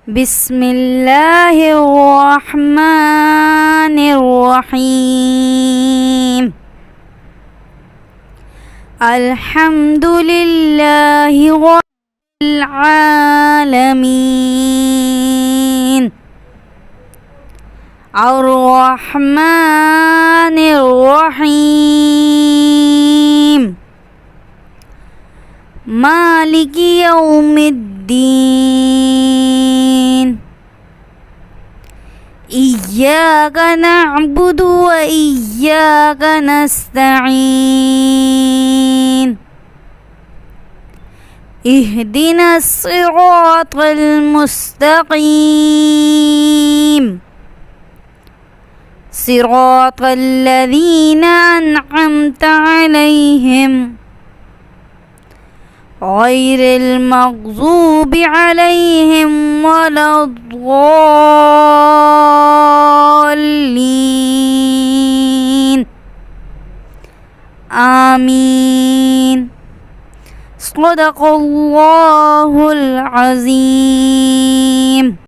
بسم الله الرحمن الرحيم. الحمد لله رب العالمين الرحمن الرحيم مالك يوم الدين. إياك نعبد وإياك نستعين. اهدنا الصراط المستقيم صراط الذين أنعمت عليهم غير المغضوب عليهم ولا الضالين. آمين. صدق الله العظيم.